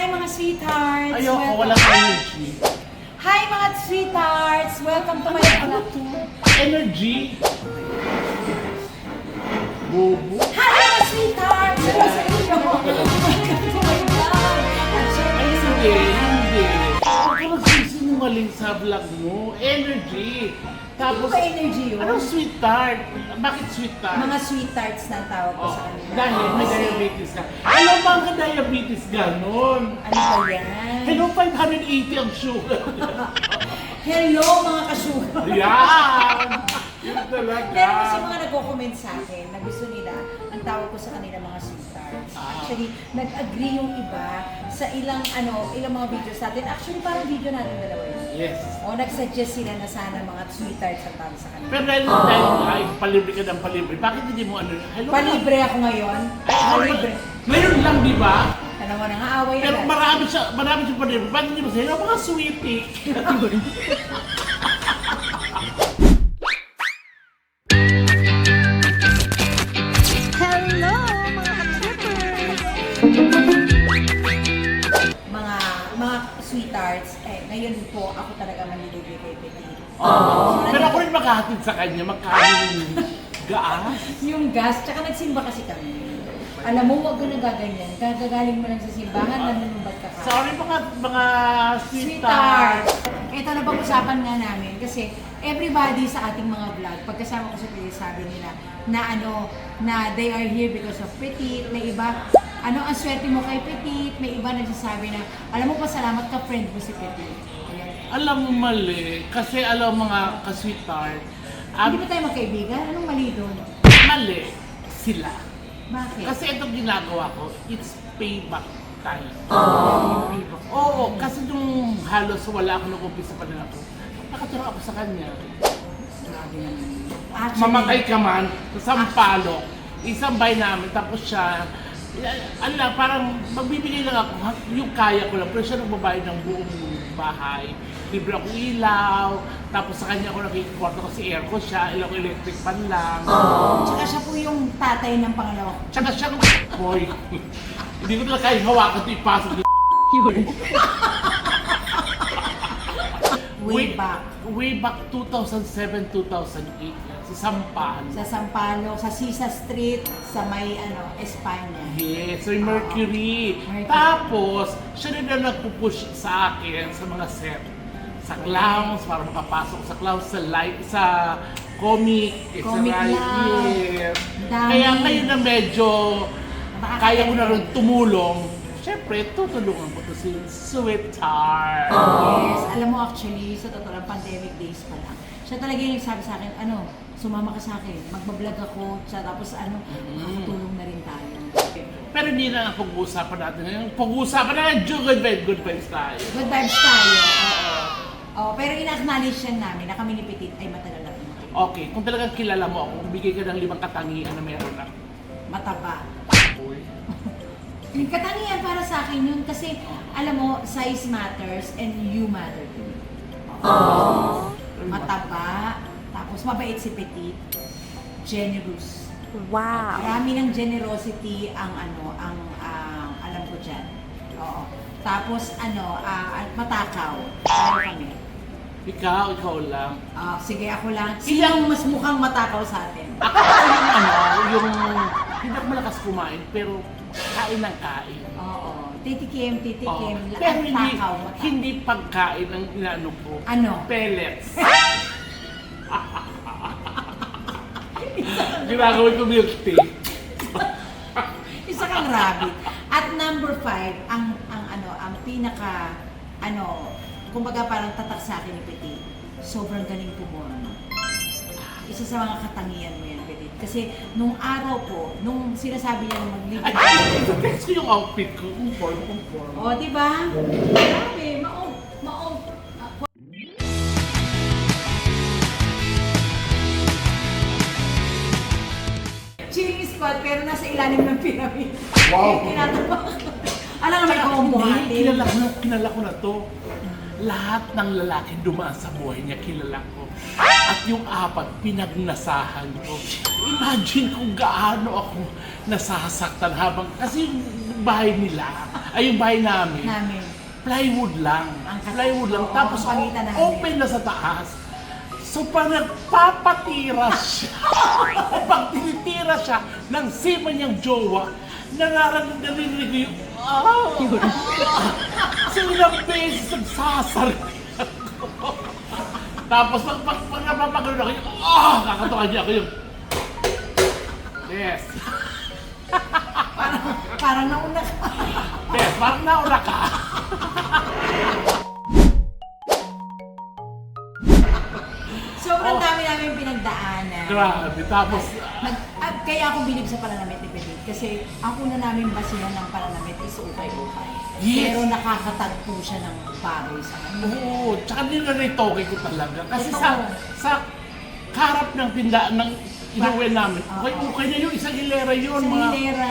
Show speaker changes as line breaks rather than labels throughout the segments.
Hi mga sweethearts!
Ayoko, walang energy.
Hi mga sweethearts! Welcome to my vlog.
Energy? Bobo.
Hi mga sweethearts! Hello sa inyo! Welcome to my vlog! At syempre
Ay,
sa
hindi. Huwag ka magsisinungaling sa vlog mo. Energy.
Ano
Tapos,
ba energy yun?
anong sweet tart? Bakit sweet tart?
Mga sweethearts na ang tawag ko sa kanila.
Dahil may
Kasi,
diabetes ka. Ano ba ang diabetes ganon?
ano ba yan?
Hello, 580 ang sugar.
Hello mga kasugar!
Yan! Yun talaga.
Pero kasi mga nagko-comment sa akin na gusto nila, ang tawag ko sa kanila mga sweethearts. Actually, nag-agree yung iba sa ilang mga videos natin. Actually, parang video natin dalawa yun.
Yes.
O nag-suggest sila na sana mga sweethearts ang tawag sa kanila.
Pero dahil ay, palibre ka ng palibre, bakit hindi mo ano? Hello,
Palibre ako ngayon. Palibre.
Ngayon lang, di ba?
Alam mo, nangaaway
Pero
agad.
marami siya palibre. Bakit hindi mo sa'yo? Mga sweetie.
Hello, mga ka-trippers!
Mga sweethearts, ngayon po ako talaga manilibre kay Petit.
Pero ako rin maghahatid sa kanya, magkano yung gaas.
Yung gas, tsaka nagsimba kasi kami. Alam mo, huwag ka nagaganyan. Gagagaling mo lang sa simbahan, nanunumbat ka ka.
Sorry mga
Sweetheart!
sweetheart.
Ito na pag-usapan nga namin kasi everybody sa ating mga vlog, pagkasama ko sa Petit, sabi nila na they are here because of Petit. May iba, ang swerte mo kay Petit. May iba nagsasabi na, alam mo, pasalamat ka, friend mo si Petit. Ayan.
Alam mo mali, kasi alam mga ka-sweetheart,
Hindi ba tayo magkaibigan? Anong mali doon?
mali sila.
Bakit?
Kasi itong ginagawa ko, it's payback time. Oo, kasi nung halos wala ako nung umpisa pa rin ako, nakaturo ako sa kanya.
Grabe naman. Actually,
Mamatay ka man, sa Sampaloc, isang bahay namin, tapos siya, parang magbibigay lang ako, yung kaya ko lang, pero siya nagbabayad ng buong bahay. Libre ako ilaw, tapos sa kanya ako nakikikwarto kasi aircon siya, ilang electric fan lang.
Tsaka siya po yung tatay ng pangalawa ko.
Tsaka siya, boy, hindi ko talaga kaya hawakan ito ipasok. Way back 2007-2008 sa Sampaloc.
Sa Sampaloc, sa Sisa Street, sa may Espanya.
Yes, so yung Mercury.
Mercury.
Tapos, siya rin na nagpupush sa akin sa mga set. Sa clowns, para makapasok sa clowns, sa live, sa comic,
Comic
sa
lang.
yes.
Dami.
Kaya ngayon na medyo kaya ko na rin
Nakaka-edit.
tumulong. Siyempre, tutulungan ko to si Sweetheart.
Yes, alam mo actually, sa totoo lang, pandemic days pa lang. Siya talaga yung nagsabi sa akin, sumama ka sa akin, magbablog ako, tapos makatulong na rin tayo.
Pero hindi na ang pag-uusapan natin ngayon. Pag-uusapan na good vibes tayo.
Good vibes tayo, oo. Oh, pero ina-acknowledge yan namin na kami ni Petit ay matagal na pinatay.
Okay, kung talagang kilala mo ako, bigay ka ng 5 katangian na meron ako.
Mataba.
Uy.
Yung katangian para sa akin yun kasi, alam mo, size matters and you matter too. Mataba, tapos mabait si Petit, generous.
Wow!
Marami ng generosity ang alam ko dyan. Oo. Tapos matakaw. Ano kami?
Ikaw lang.
Sige, ako lang. Sino mas mukhang matakaw sa atin?
Ako yung hindi ako malakas kumain, pero kain ng kain.
Oo. Titikim,
Oo.
lahat
Pero
takaw.
hindi pagkain ang inaano ko.
Ano?
Pellets. Ginagawin ko milk tea.
Isa kang rabbit. At number 5, ang pinaka, kumbaga parang tatak sa akin ni Petit, sobrang galing pumorma. Isa sa mga katangian mo yan, Petit. Kasi nung araw po, nung sinasabi niya na mag-live.
Ay, text ko yung outfit ko. Conform.
O, di ba? Grabe, maong. Chilling spot, pero nasa ilalim ng pyramid.
Wow.
Tinatawa ko. Alam nga, may kumbuhati.
Kilala ko na to. Lahat ng lalaki dumaan sa buhay niya, kilala ko. At yung 4, pinagnasahan ko. Imagine kung gaano ako nasasaktan habang, kasi yung bahay nila, Ay, yung bahay namin,
namin.
plywood lang. Plywood lang.
Oo,
Tapos
ang pagitan namin.
open na sa taas. So pag nagpapatira siya, pag tinitira siya ng sima niyang jowa, narinig ko yung, so ilang beses nagsasar. Tapos pag napapagano ako yung, kakatukan niya ako yung, yes.
Parang nauna ka.
Yes, parang nauna ka.
Sobrang dami namin pinagdaanan.
Grabe. Tapos,
Kaya ako bilib sa pananamit ni Petit. Kasi ang una namin basihan ng pananamit is ukay-ukay.
Yes.
Pero nakakatagpo siya ng baboy sa kanya.
oo, tsaka niliritoke ko talaga. Kasi
Totoo.
sa karap ng tindaan ng inuwi namin,
Oo.
okay na yun, isang hilera yun.
Sa Hilera.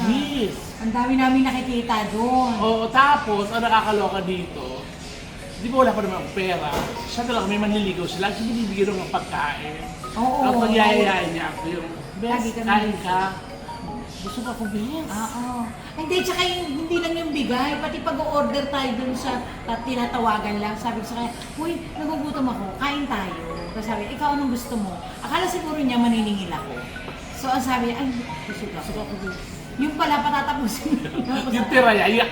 Yes.
Ang dami namin nakikita doon.
Oo, tapos, ang nakakaloka dito, di ba wala pa naman akong pera, siya talaga may manliligaw sila, kasi binibigyan ng pagkain.
Oo.
Tapos nagyayayaan niya ako yung,
Lagi
best,
kami
kain
dito."
ka. Gusto ko akong best.
Oo. Hindi, tsaka hindi lang yung bigay. Pati pag-order tayo dun sa tinatawagan lang. Sabi ko sa kanya, uy, nagugutom ako, kain tayo. Tapos sabi, ikaw anong gusto mo? Akala siguro niya maniningil ako. So ang sabi niya, ay, gusto ko ako best. Yung pala patatapusin.
Yung tira niya,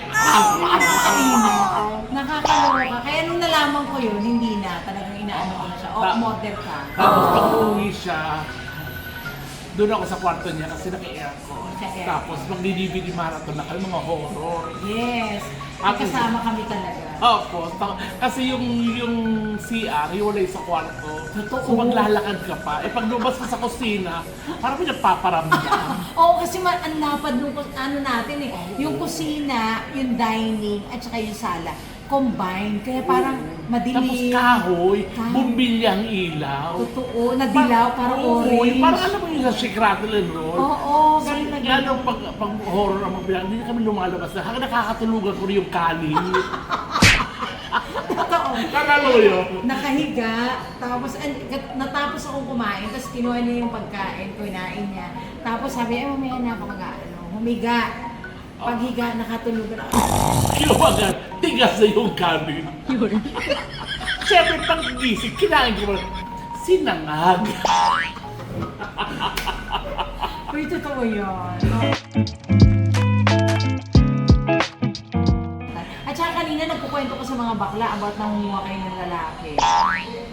Nakakaloka. Kaya nung nalaman ko yun, hindi na. Talagang inaano ko na siya. O, order ka.
Tapos pag uuwi siya, doon ako sa kwarto niya kasi naka-aircon.
Naka-aircon.
Tapos mag-DVD marathon na kami, mga horror.
Yes. May
Ako-
kasama kami talaga.
Opo, kasi yung CR, hiwalay sa kwarto.
Totoo.
So maglalakad ka pa. Eh pag lumabas ka sa kusina, parang pinagpaparamdam.
Oo, kasi ang lapad nung ano natin eh. Yung kusina, yung dining, at saka yung sala, combined. Kaya parang
Tapos
madilim.
kahoy,
Kahoy.
bumbilyang ilaw.
Totoo, nadilaw, parang
Oo,
orange.
parang alam mo yung sa Shake, Rattle and Roll.
Oo,
So,
ganun na
lalo pag horror ang magbilang, hindi na kami lumalabas na. Hanggang nakakatulugan ko rin yung kanin.
Totoo.
Kakalo yun.
Nakahiga, tapos natapos akong kumain, tapos kinuha niya yung pagkain, kunain niya. Tapos sabi, mamaya na ako humiga. Paghiga, nakatulugan ako.
Kinuwagan, tigas na yung kanin. Siyempre, pag gising, kinain ko mo, sinangag.
Uy, totoo yun. At saka kanina nagkukwento ko sa mga bakla about nangunguha kayo ng lalaki.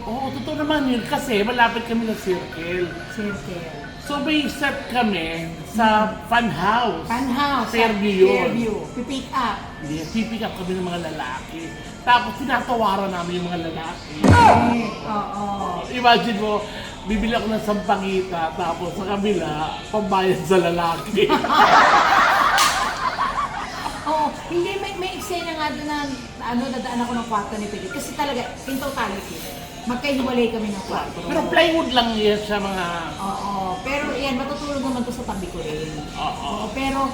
Oo, totoo naman yun kasi malapit kami ng circle.
Circle.
So may set kami sa fun house.
Fun house.
Fairview yun.
Fairview. Pipick up.
Yes, pipick up kami ng mga lalaki. Tapos tinatawaran namin yung mga lalaki.
Oo.
Imagine mo, bibili ako ng sampangita, tapos sa kabila, pambayad sa lalaki.
Oo. Hindi, may eksena nga doon na dadaan ako ng kwarto ni Petit. Kasi talaga, in totality, magkahiwalay kami ng kwarto.
Pero plywood lang yan sa mga...
Oo. Pero yan, matutulog naman to sa tabi ko rin.
Oo.
Pero,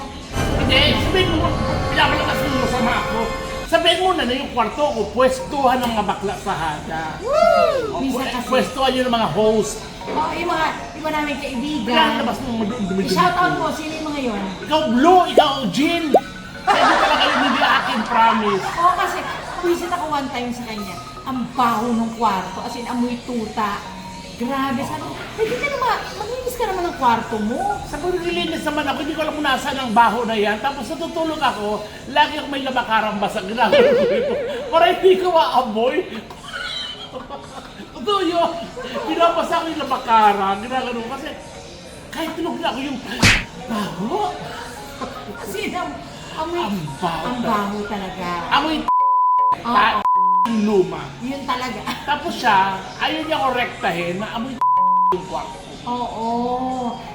Hindi, sabihin mo, pinapalakas mo masama ako. Sabihin mo na yung kwarto ko, pwestuhan ng mga bakla sa hada.
minsan kasi,
Pwestuhan yun ng mga host.
yung mga iba namin kaibigan.
Lalabas mo dumi-dumi.
I-shout out mo, sino yung mga yon?
Ikaw Blue, ikaw Jean. Hindi talaga yun, hindi akin, promise.
Oo, kasi visit ako one time sa kanya. Ang baho ng kwarto, as in amoy tuta. Grabe, sabi ko, pwede ka naman, maglinis ka naman ng kwarto mo.
Sa paglilinis naman ako, hindi ko alam kung nasaan ang baho na yan. Tapos natutulog ako, lagi ako may labakarang basag. Ginagawa ko ito. Para hindi ko maamoy. Totoo yun. Pinapasa ko yung labakarang. Ginagawa ko kasi kahit tulog na ako yung baho.
As in, amoy,
Ang baho
ang baho talaga.
Amoy
Oo,
luma.
yun talaga.
Tapos siya, ayaw niya korektahin na amoy yung kwarto.
Oo.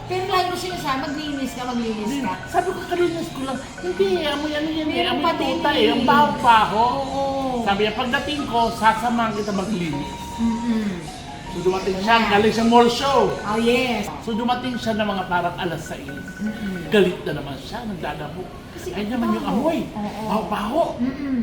Pero lagi ko sinasabi, maglinis ka.
Sabi ko, kalinis ko lang. Hindi, amoy ano yan eh.
Meron
Amoy
pa din
tuta
eh.
eh. Ang baho-baho.
Oo.
Sabi niya, pagdating ko, sasamahan kita maglinis.
Mm-mm.
So dumating siya, galing sa mall show.
Oh, yes.
So dumating siya na mga parang alas 6. Galit na naman siya, nagdadabo.
Kasi
Ay naman yung
baho.
amoy.
Oo.
Baho-baho.
Mm-mm.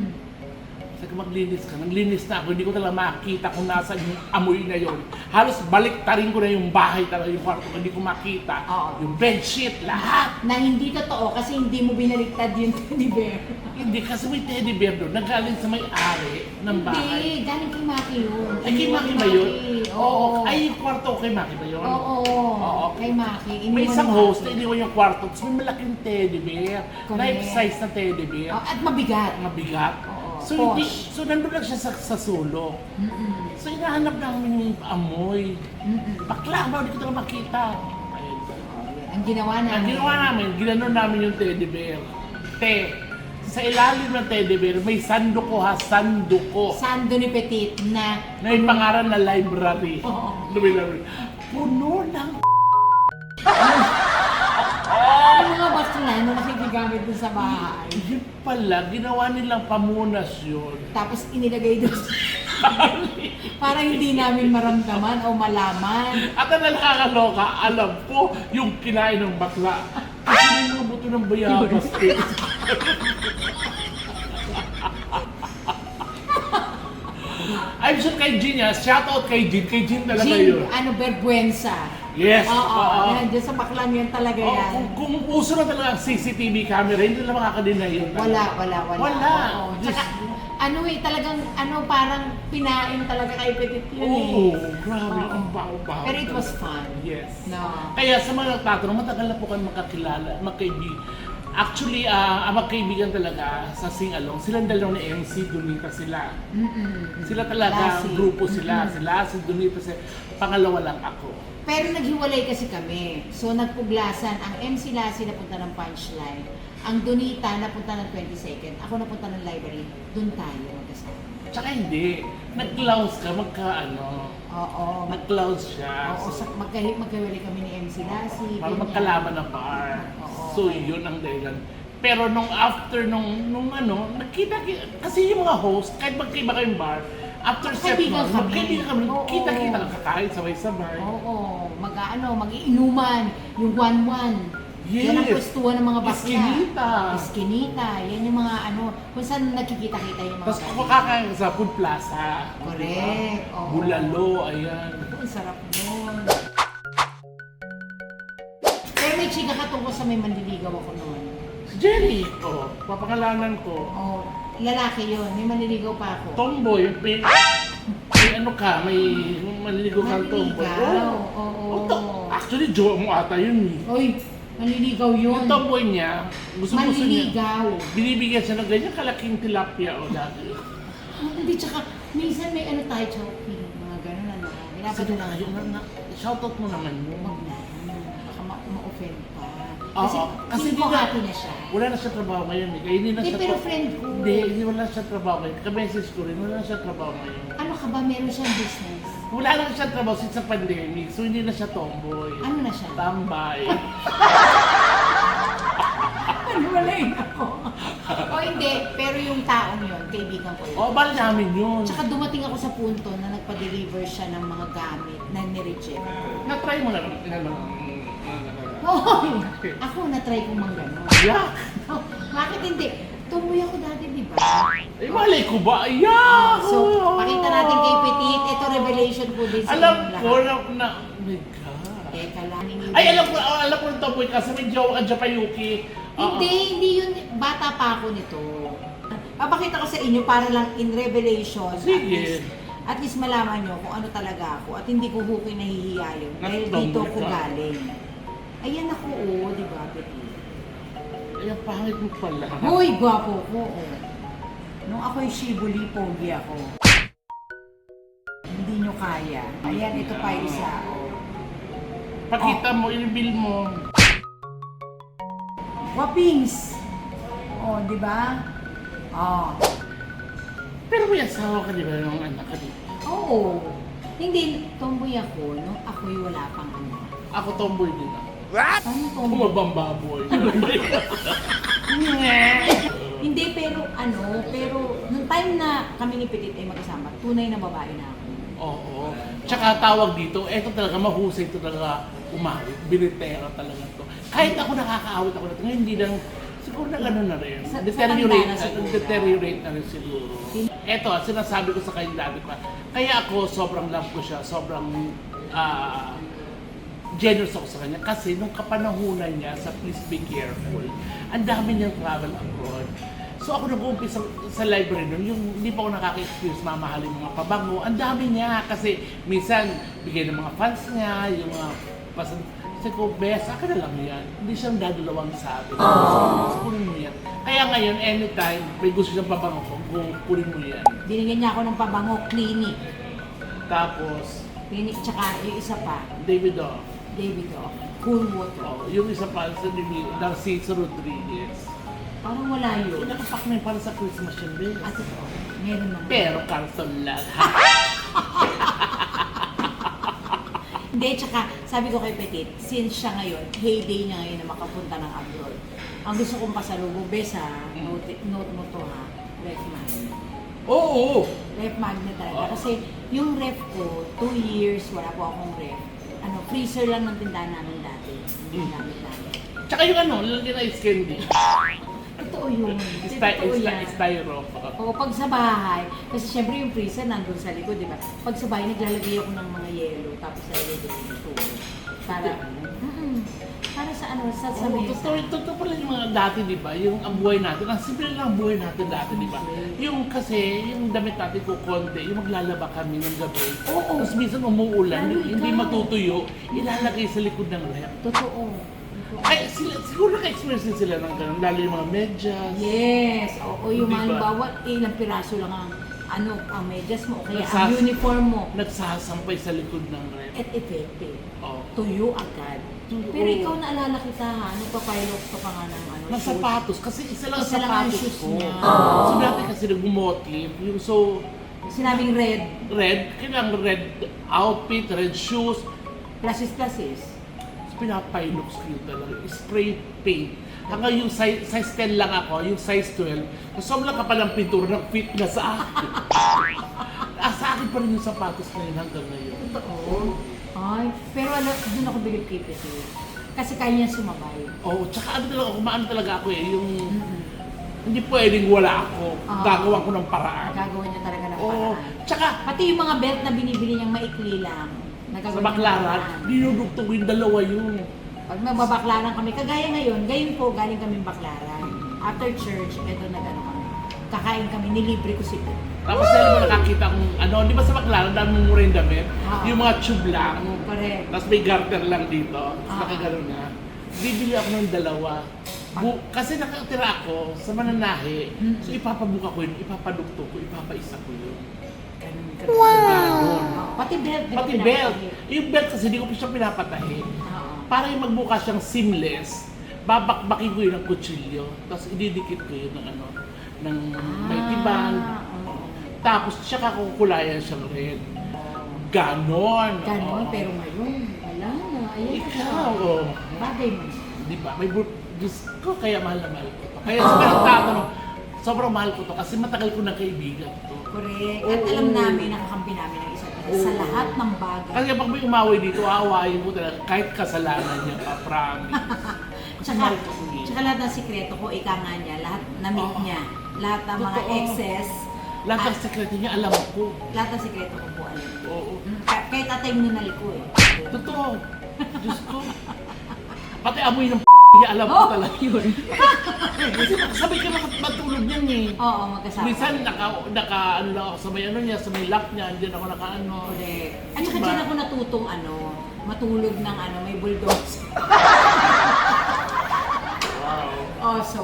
Sabi ko, maglinis ka. Naglinis na ako. Hindi ko talaga makita kung nasa yung amoy na yun. Halos baliktarin ko na yung bahay talaga, yung kwarto ko. Hindi ko makita.
Oo.
Yung bedsheet, lahat.
Na hindi totoo kasi hindi mo binaliktad yung teddy bear.
Hindi, kasi may teddy bear doon. Nagaling sa may-ari ng bahay.
Hindi, galing kay Maki yun.
Ay, kay Maki ba yun?
Oo.
Ay, yung kwarto ko kay Maki ba yun?
Oo.
Oo.
Kay Maki.
May
Iniwan
isang
ni
host
Maki.
na iniwan yung kwarto. Tapos may malaking teddy bear.
Correct.
Life size na teddy bear.
Oh, at mabigat.
Mabigat.
Oo.
So,
Posh.
so nandun lang siya sa sulok.
Mm-mm.
So, hinahanap namin yung amoy.
Mm-mm.
Bakla ba? Hindi ko talaga makita. Ayun.
Ang ginawa namin.
Ang ginawa namin, ginanon namin yung teddy bear. Sa ilalim ng teddy bear, may sanduko ha, sanduko.
Sando ni Petit na
Na may pangalan na library.
Oo.
Library. Puno ng
yung mga bakla na nakikigamit dun sa bahay.
yun pala, ginawa nilang pamunas yun.
Tapos inilagay doon para hindi namin maramdaman o malaman.
At ang nakakaloka, alam ko yung kinain ng bakla. Kasi may mga buto ng bayabas. I'm sure kay Jean yan. Shout out kay Jean. Kay Jean talaga yun.
Vergüenza.
Yes.
Oo. Yan, dyan sa baklan yan talaga
Oh,
yan.
kung uso na talaga ang CCTV camera, hindi na makakadinay yun.
Wala.
Wala.
Oo.
Just-
Tsaka, talagang, parang pinain talaga kay Petit yun
Oo,
eh.
grabe.
Oo.
Ang baho-baho.
Pero it was fun.
Yes.
No.
Kaya sa mga nagtatanong, matagal na po kayo magkakilala, magkaibigan. Actually, ang magkaibigan talaga sa sing-along, silang dalawa ni MC, Donita sila.
Mm-mm.
Sila talaga,
Lassie.
grupo sila.
Mm-mm.
Sila, si Donita, pangalawa lang ako.
Pero naghiwalay kasi kami. So nagpuglasan. Ang MC Lassie napunta ng Punchline. Ang Donita napunta ng 22nd. Ako napunta ng library. Doon tayo magkasama.
Tsaka hindi, nag-close ka,
Oo.
nag-close siya.
Oo, magkahiwalay kami ni MC Lassie.
Para
ganyan.
magkalaban ng bar.
Oo.
So, yun ang dahilan. Pero nung after, nung nakita, kasi yung mga host, kahit magkaiba kayong bar, after set
Magkaibigan
nun,
kami.
magkaibigan kami,
Oo.
kita-kita kakain sabay-sabay.
Oo. Mag-iinuman. Yung 1-1.
Yes.
Yan ang pwestuhan ng mga bakla.
Eskinita.
Eskinita. Yan yung mga kung saan nakikita-kita yung mga
Tapos
bakla.
kumakain sa Food Plaza.
Correct. Oo.
Bulalo, ayan.
Ang sarap nun. Pero may chika ka tungkol sa may manliligaw ako noon.
Si Jerry, papangalanan ko.
Oh, lalaki yun. May manliligaw pa ako.
Tomboy, may ano ka, may maliligo kang tomboy.
Manliligaw, oo.
Actually, jowa mo ata yun eh.
Oy, manliligaw yun.
Yung tomboy niya, gusto niya.
Manliligaw.
Binibigyan siya ng ganyan kalaking tilapia o dati.
Hindi, tsaka minsan may tayo, choking. Mga ganun ano.
Sige na, yun na, shoutout mo naman yun.
Wag na. Baka ma-offend pa.
Oo,
Kasi
kasi
hindi
di na-
hati na siya.
Wala na siya trabaho ngayon eh. Kaya hindi na
Eh,
siya
pero friend ko.
Hindi wala siya trabaho ngayon. Ka-message ko rin, wala na siya trabaho ngayon.
Ano ka ba? Meron siyang business.
Wala na siya trabaho since sa pandemic, so hindi na siya tomboy.
Ano na siya?
Tambay.
Ano wala ako? O hindi, pero yung taong yun, kaibigan ko yun.
O, bali namin yun.
Tsaka dumating ako sa punto na nagpa-deliver siya ng mga gamit na nireject ko.
Na-try mo na
Hoy! Ako na-try kong mang gano'n.
Yak!
Bakit hindi? Tumuy ako dati, di ba?
Eh, malay ko ba? Yak!
So, pakita natin kay Petit. Ito revelation ko din sa
Alam
inyong
ko
lahat.
na, oh my God.
Teka lang.
Ay, alam ko ng tomboy kasi may jowa ka Japayuki.
Hindi yun. Bata pa ako nito. Papakita ko sa inyo para lang in revelation.
Sige.
At least malaman nyo kung ano talaga ako at hindi ko hukin nahihiya yun. Dahil
Nagtomboy
dito ko
ka.
galing. Ayan ako, di ba, Petit?
Ay, ang pangit mo pala.
Hoy, gwapo ko, Nung ako'y shibuli, pogi ako. Hindi nyo kaya. Ayan, ito pa isa.
Pakita mo, i-reveal mo.
Wapings! Di ba?
Pero may asawa ka, di ba, ng anak ka dito?
Oo. Hindi, tomboy ako nung ako'y wala pang anak.
Ako tomboy din ako.
Ano tomboy?
Kumabang baboy.
Hindi, pero nung time na kami ni Petit ay magkasama, tunay na babae na ako.
Oo. Tsaka tawag dito, eto talaga mahusay ito talaga umawit. Binitera talaga to. Kahit ako nakakaawit ako na ito. Ngayon hindi lang Siguro na gano'n na rin.
Sa
Deteriorate
tanda na siguro.
deteriorate na rin siguro. Eto, sinasabi ko sa kanya dati pa, kaya ako sobrang love ko siya, sobrang generous ako sa kanya. Kasi nung kapanahunan niya sa Please Be Careful, ang dami niyang travel abroad. So ako nag-uumpisa sa library nun, yung hindi pa ako nakaka-experience mamahalin mga pabango, ang dami niya kasi minsan bigay ng mga fans niya, yung mga kasi ko, best, akin na lang yan. Hindi siyang dadalawang sa akin. So, kunin mo yan. Kaya ngayon, anytime, may gusto siyang pabango ko, kunin mo yan.
Binigyan niya ako ng pabango, clinic.
Tapos,
Clinic, tsaka yung isa pa,
David Off.
David O. Cool water.
Oh, yung isa pa sa Narciso Rodriguez.
Parang wala yun.
Nakapak na yun para sa Christmas yun, bes.
At ito, meron naman.
Pero Carlson lang.
Hindi, tsaka sabi ko kay Petit, since siya ngayon, heyday niya ngayon na makapunta ng abroad. Ang gusto kong pasalubong, bes ha, note mo to ha, ref magnet.
Oo!
Ref magnet talaga.
Oo.
Kasi yung ref ko, 2 years, wala po akong ref. Freezer lang ng tindahan namin dati. Hindi namin namin.
Tsaka yung ano, lalagyan na ice candy.
Totoo yun. Totoo yan.
Styro.
O pag sa bahay, kasi syempre yung freezer nandun sa likod, di ba? Pag sa bahay, naglalagay ako ng mga yelo, tapos lalagay ko yung tubig. Para sa ano, sa mesa.
Totoo pala yung mga dati, di ba? Yung ang buhay natin, ang simple lang ang buhay natin dati, di ba? Yung kasi, yung damit natin ko konti, yung maglalaba kami ng gabi.
Oo.
Tapos minsan umuulan,
Lalo
hindi
ikaw.
matutuyo, ilalagay sa likod ng rep.
Totoo.
Ay, siguro naka-experience din sila ng ganun, lalo yung mga medyas.
Yes. O yung
Di ba?
halimbawa, ilang piraso lang ang medyas mo, o kaya
Nagsas-
ang uniform mo.
Nagsasampay sa likod ng rep.
At effective.
Oh.
Tuyo agad. Pero ikaw naalala kita ha, nagpapilot ka pa nga ng ano,
Ng sapatos, kasi isa lang ang
Isa lang ang
sapatos
shoes
ko.
niya.
So dati kasi nag-motive, yung so
Sinabing red,
kailangan red outfit, red shoes,
plasis.
pinapailox ko yun talaga. Spray paint. Hanggang yung size 10 lang ako, yung size 12, sobrang kapal ang pintura ng fit na sa akin. Sa akin pa rin yung sapatos na yun hanggang ngayon.
Totoo. Ay, pero doon ako bilib kay Petit. Kasi kaya niya sumabay.
Oo, tsaka ano talaga, kumaan talaga ako yung hindi pwedeng wala ako. Gagawa ko ng paraan.
Gagawa niya talaga ng
Oo,
paraan.
tsaka
Pati yung mga belt na binibili niyang maikli lang.
sa
nagagawa niya ng
baklaran,
paraan.
dinudugtog yung dalawa yun.
Pag mababaklaran kami, kagaya ngayon, gayon po, galing kami baklaran. After church, eto nag-ano kami. Kakain kami, nilibre ko si Petit.
Tapos dahil mo nakakita kong ano, di ba sa baklaran, dami mong mura yung damit?
Oo.
Yung mga tube lang.
Correct.
Tapos may garter lang dito. Tapos
Ah.
nakagano'n na. Bibili ako ng dalawa. Kasi nakatira ako sa mananahe. So ipapabuka ko yun, ipapadugtog ko, ipapaisa ko yun. Ganon.
Pati belt, di ba
Pati belt.
pinapakita?
Yung belt kasi di ko pa siya pinapatahi.
Oo.
Para yung magbuka siyang seamless, babakbakin ko yun ng kutsilyo. Tapos ididikit ko yun ng ano, ng may tibang.
oo.
Tapos siya kakukulayan siyang red. Ganon.
Ganon,
Oo.
pero ngayon, wala na. Ayan
Ikaw, oh.
Bagay mo.
Di ba? May Diyos ko, kaya mahal na mahal ko to. Kaya sa nagtatanong, sobrang mahal ko to kasi matagal ko ng kaibigan to.
Correct. At alam namin, nakakampi namin ang isa't isa sa
Oo.
lahat ng bagay.
Kasi pag may umaway dito, aawayin mo talaga kahit kasalanan niya pa, promise. Kasi
Tsaka,
mahal ko yun.
tsaka lahat ng sikreto ko, ika nga niya, lahat na-meet
Oo.
niya. Lahat ng mga
Totoo.
exes,
Lahat ng
at
sekreto niya, alam ko.
lahat ng sikreto ko po alam ko.
Oo.
Kahit tatay mo na ko eh.
Totoo. Diyos ko. Pati amoy ng niya, alam ko
Oh,
talaga.
yun.
Kasi sabay ka matulog niyan eh.
Oo, magkasama.
Minsan ano lang ako sa may ano niya, sa may lock niya, diyan ako nakaano.
Correct. At saka
Diba?
dyan ako natutong matulog ng may bulldogs.
Wow.
Oh, so,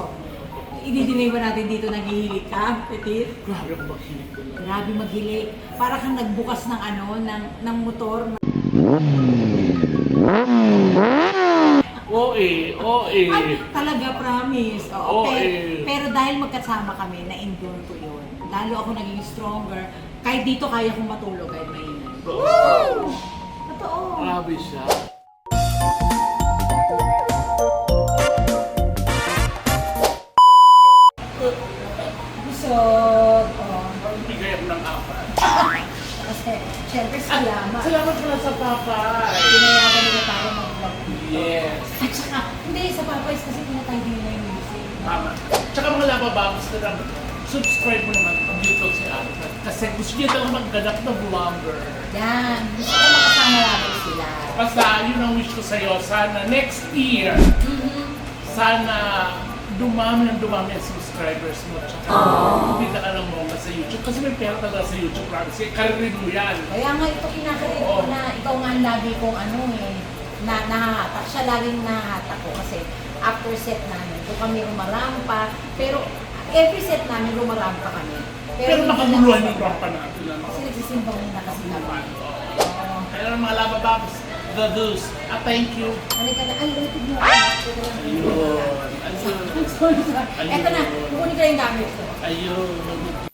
i-deny ba natin dito naghihilig ka, Petit?
Grabe ako maghilig ko lang.
Grabe maghilig. Para kang nagbukas ng ng motor.
OA.
Ay, talaga, promise. Oo,
Oo,
pero dahil magkasama kami, na-endure ko yun. Lalo ako naging stronger. Kahit dito kaya kong matulog kahit mainit. Totoo.
Grabe siya.
Busog.
Bigay ako ng apat.
Kasi, syempre, salamat.
Salamat pala sa papa.
Pinayagan nila tayo mag-vlog.
Yes.
At saka, hindi, sa Popeyes kasi pinatay din nila yung music.
Tama. Tsaka mga labababos na lang, subscribe mo naman ang YouTube si Alfred. Kasi gusto niya talaga magganap na vlogger.
Yan. Gusto ko makasama natin sila.
Basta yun ang wish ko sa'yo. Sana next year, sana dumami ang subscribers mo. Tsaka hindi ka alam mo sa YouTube. Kasi may pera talaga sa YouTube. Kasi karir mo yan.
Kaya nga ito kinakarit ko na ikaw nga ang lagi kong nahahatak. Siya laging nahahatak ko kasi after set namin, doon kami rumarampa. Pero every set namin rumarampa kami.
Pero
hindi
makaguluhan
lang-
yung rampa natin. Ano?
Kasi nagsisimba muna kasi naman.
Kaya ng mga labababos, the do's. Thank you.
Halika na, ay, lapit mo.
Ayun.
Sorry. Eto na, kukunin ko na yung gamit ko.
Ayun.